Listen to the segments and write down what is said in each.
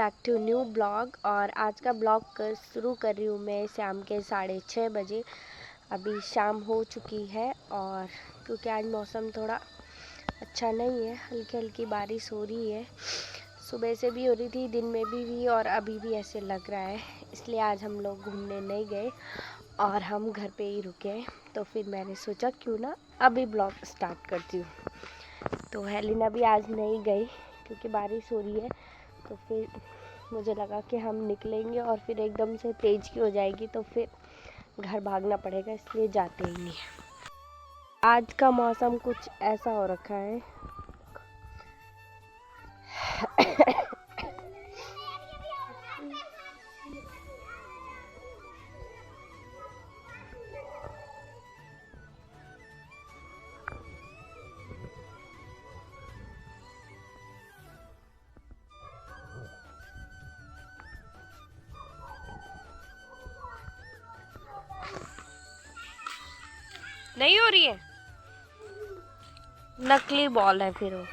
Back to new blog. और आज का ब्लॉग शुरू कर रही हूँ मैं शाम के 6:30 बजे। अभी शाम हो चुकी है और क्योंकि आज मौसम थोड़ा अच्छा नहीं है, हल्की हल्की बारिश हो रही है। सुबह से भी हो रही थी, दिन में भी हुई और अभी भी ऐसे लग रहा है, इसलिए आज हम लोग घूमने नहीं गए और हम घर पे ही रुके। तो फिर मैंने सोचा क्यों ना अभी ब्लॉग स्टार्ट करती हूँ। तो हेलिना भी आज नहीं गई क्योंकि बारिश हो रही है। तो फिर मुझे लगा कि हम निकलेंगे और फिर एकदम से तेज की हो जाएगी तो फिर घर भागना पड़ेगा, इसलिए जाते ही नहीं। आज का मौसम कुछ ऐसा हो रखा है। नहीं हो रही है, नकली बॉल है, फिर वो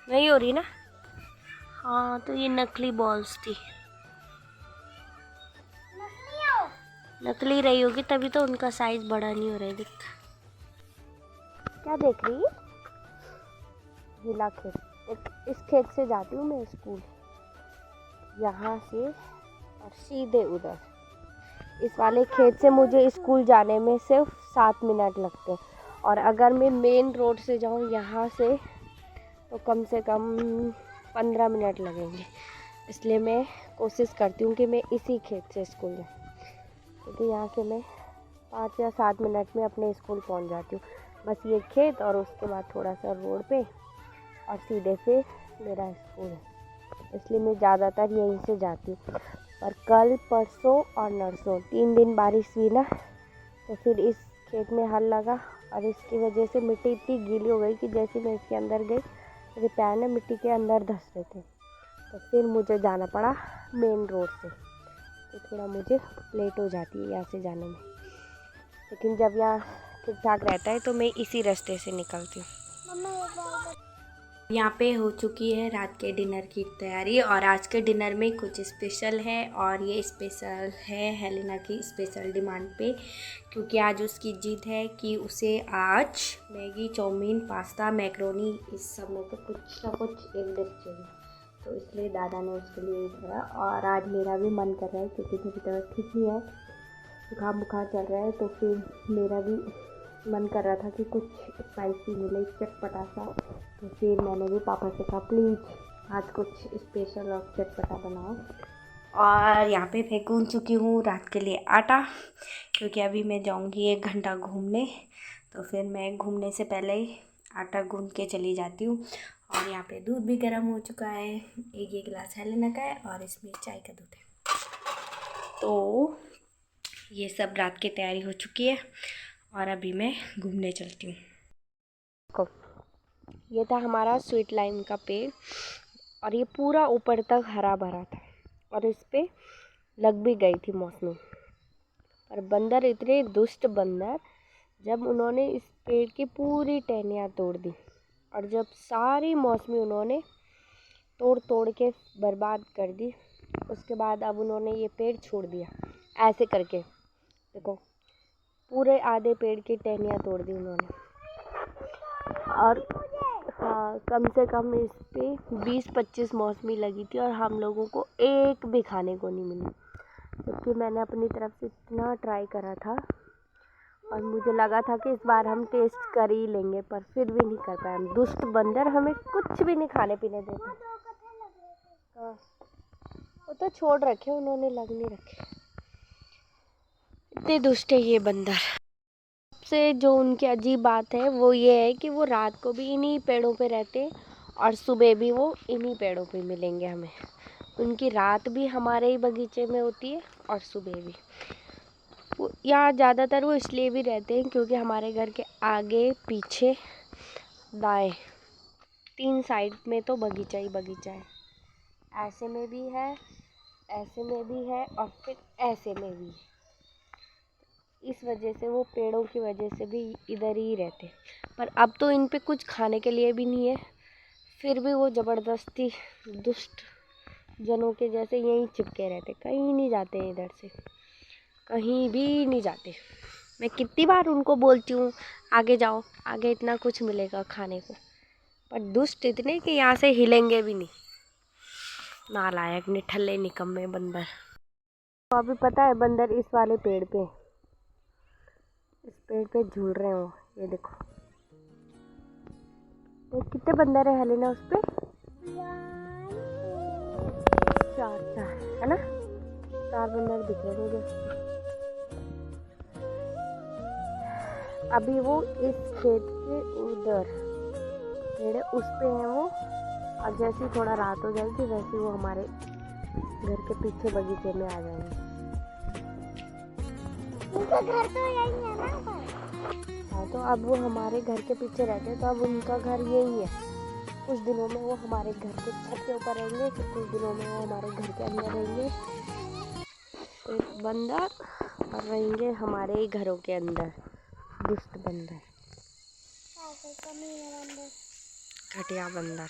नहीं हो रही ना। हाँ, तो ये नकली बॉल्स थी, नकली रही होगी तभी तो उनका साइज बड़ा नहीं हो रहा है। देख, क्या देख रही है? गीला खेत। इस खेत से जाती हूँ मैं स्कूल, यहाँ से, और सीधे उधर। इस वाले खेत से मुझे स्कूल जाने में सिर्फ 7 मिनट लगते हैं और अगर मैं मेन रोड से जाऊँ यहाँ से तो कम से कम 15 मिनट लगेंगे। इसलिए मैं कोशिश करती हूँ कि मैं इसी खेत से स्कूल जाऊँ, क्योंकि यहाँ से मैं 5 या 7 मिनट में अपने स्कूल पहुँच जाती हूँ। बस ये खेत और उसके बाद थोड़ा सा रोड पे और सीधे से मेरा स्कूल है, इसलिए मैं ज़्यादातर यहीं से जाती हूँ। पर कल, परसों और नरसों 3 दिन बारिश हुई ना, तो फिर इस खेत में हल लगा और इसकी वजह से मिट्टी इतनी गीली हो गई कि जैसे मैं इसके अंदर गई मेरे पैर ने मिट्टी के अंदर धंस रहे थे। तो फिर मुझे जाना पड़ा मेन रोड से, तो थोड़ा मुझे लेट हो जाती है यहाँ से जाने में। लेकिन जब यहाँ ठीक ठाक रहता है तो मैं इसी रास्ते से निकलती हूँ। यहाँ पे हो चुकी है रात के डिनर की तैयारी और आज के डिनर में कुछ स्पेशल है और ये स्पेशल है हेलिना की स्पेशल डिमांड पे, क्योंकि आज उसकी जिद है कि उसे आज मैगी, चाउमीन, पास्ता, मैक्रोनी इस सब में से कुछ ना कुछ एक डिश चाहिए। तो इसलिए दादा ने उसके लिए ये करा और आज मेरा भी मन कर रहा है क्योंकि मेरी तबीयत ठीक नहीं है, जुकाम बुखार चल रहा है। तो फिर मेरा भी मन कर रहा था कि कुछ स्पाइसी मिले, चटपटा सा। तो फिर मैंने भी पापा से कहा प्लीज़ आज कुछ स्पेशल और चटपटा बनाओ। और यहाँ पे फेंकून चुकी हूँ रात के लिए आटा, क्योंकि अभी मैं जाऊँगी 1 घंटा घूमने। तो फिर मैं घूमने से पहले ही आटा गूँध के चली जाती हूँ। और यहाँ पे दूध भी गर्म हो चुका है, एक गिलास हेलिना का है और इसमें चाय का दूध है। तो ये सब रात की तैयारी हो चुकी है और अभी मैं घूमने चलती हूँ। ये था हमारा स्वीट लाइम का पेड़ और ये पूरा ऊपर तक हरा भरा था और इस पे लग भी गई थी मौसमी। पर बंदर इतने दुष्ट बंदर, जब उन्होंने इस पेड़ की पूरी टहनियाँ तोड़ दी और जब सारी मौसमी उन्होंने तोड़ तोड़ के बर्बाद कर दी, उसके बाद अब उन्होंने ये पेड़ छोड़ दिया ऐसे करके। देखो, पूरे आधे पेड़ की टहनियाँ तोड़ दी उन्होंने। और हाँ, कम से कम इस पे 20-25 मौसमी लगी थी और हम लोगों को एक भी खाने को नहीं मिली, जबकि मैंने अपनी तरफ से इतना ट्राई करा था और मुझे लगा था कि इस बार हम टेस्ट कर ही लेंगे, पर फिर भी नहीं कर पाए। हम दुष्ट बंदर हमें कुछ भी नहीं खाने पीने देते। हाँ, वो तो छोड़ रखे उन्होंने, लग नहीं रखे। इतने दुष्ट है ये बंदर। सबसे जो उनकी अजीब बात है वो ये है कि वो रात को भी इन्हीं पेड़ों पे रहते और सुबह भी वो इन्हीं पेड़ों पे मिलेंगे हमें। उनकी रात भी हमारे ही बगीचे में होती है और सुबह भी। वो यहाँ ज़्यादातर वो इसलिए भी रहते हैं क्योंकि हमारे घर के आगे, पीछे, दाएं 3 साइड में तो बगीचा ही बगीचा है। ऐसे में भी है, ऐसे में भी है और फिर ऐसे में भी। इस वजह से वो पेड़ों की वजह से भी इधर ही रहते। पर अब तो इन पे कुछ खाने के लिए भी नहीं है, फिर भी वो ज़बरदस्ती दुष्ट जनों के जैसे यहीं चिपके रहते, कहीं नहीं जाते इधर से, कहीं भी नहीं जाते। मैं कितनी बार उनको बोलती हूँ आगे जाओ, आगे इतना कुछ मिलेगा खाने को, पर दुष्ट इतने कि यहाँ से हिलेंगे भी नहीं। नालायक, निठल्ले, निकम्मे बंदर। तो अभी पता है बंदर इस वाले पेड़ पे, इस पेड़ पे झूल रहे हो, ये देखो। तो कितने बंदर है हेलेना उस पे? 4 है ना, 4 बंदर दिख रहे मुझे। अभी वो इस खेत के उधर पेड़ उस पे है वो, और जैसे ही थोड़ा रात हो जाएगी वैसे वो हमारे घर के पीछे बगीचे में आ जाएंगे। उनका घर तो यही है ना। हाँ, तो अब वो हमारे घर के पीछे रहते हैं, तो अब उनका घर यही है। कुछ दिनों में वो हमारे घर के छत के ऊपर रहेंगे, फिर कुछ दिनों में वो हमारे घर के अंदर रहेंगे, फिर बंदर, और रहेंगे हमारे ही घरों के अंदर दुष्ट बंदर, घटिया बंदर।